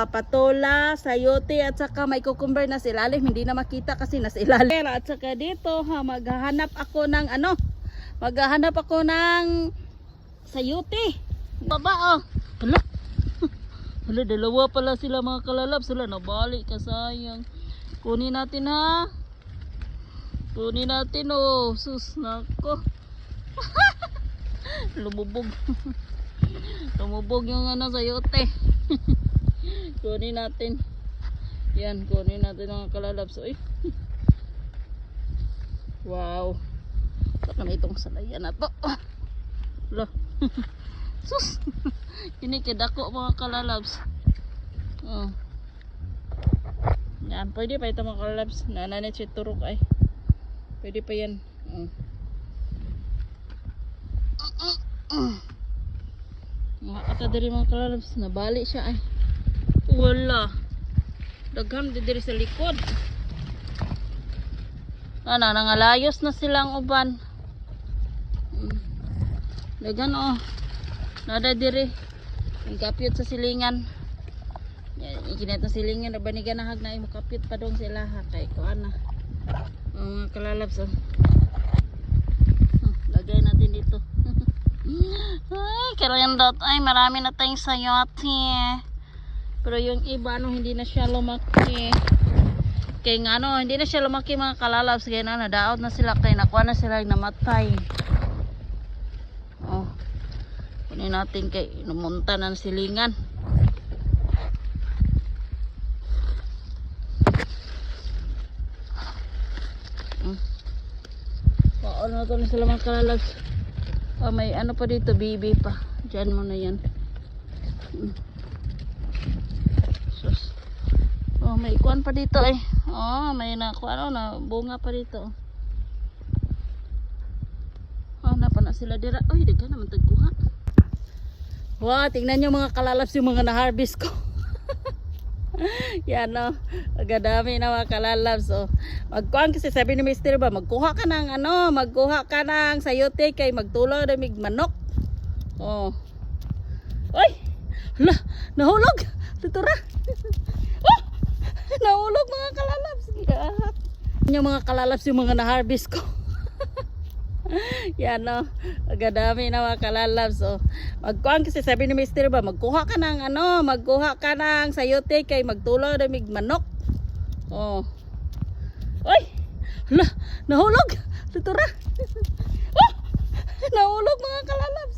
patola, sayote at saka may cucumber na sa ilalim. Hindi na makita kasi nasa ilalim. At saka dito maghahanap ako ng maghahanap ako ng sayote. Baba oh. Hala. Hala, dalawa pala sila mga kalalabs. Hala, nabalik ka, sayang. Kunin natin ha. Kunin natin oh. Sus, nako. Lumubog. Lumubog yung sayote. Kunin natin. Yan, kunin natin mga kalalabs. Uy. Wow. Baka may itong salayan na to. Hala. Sus. Kinikidako mga kalalabs. Oh. Yan, pwede pa ito mga kalalabs. Nananit si turok ay. Pwede pa yan. Makakata diri mga kalalabs. Nabali siya ay. Wala. Dagham diri sa likod. Nangalayos na silang uban. Dagan oh. Nada diri. Ang kapyot sa silingan. Ikinita silingan na banigan na hag na imo kapyot pa dong sila ha kay kuan na. Mga kalalabs oh. Lagay natin dito. Ay, karandot. Ay, marami na tayong sayote. Pero yung iba hindi na siya lumaki. Kaya nga hindi na siya lumaki mga kalalabs. Kaya nadaot na sila. Kaya nakuha na sila namatay. Oh. Kunin natin kay numunta ng silingan. Paano na ito na sila mga kalalabs. Oh, may pa dito, baby pa. Diyan mo na yan. Sus. Oh, may ikuan pa dito eh. Oh, may nakuha na bunga pa dito. Oh, napa na sila dira. Oy, daga naman tagkuha. Wow, tingnan nyo mga kalalabs yung mga na-harvest ko. Yan o. Agadami na mga kalalabs. Oh. Magkuhan kasi sabi ni Mr. ba, magkuha ka ng magkuha ka ng sayote kay magtulaw na mig manok. Oh. Oy! Hala, nahulog. Tutura. Oh! Nahulog mga kalalabs. Yung mga kalalabs yung mga na-harvest ko. Yan o. Agadami na mga kalalabs. Oh. Magkuhan kasi sabi ni Mr. ba, magkuha ka ng magkuha ka ng sayote kay magtulaw na mig manok. Oh. Oy! Hala, nahulog. Tutura. Oh! Nahulog mga kalalabs.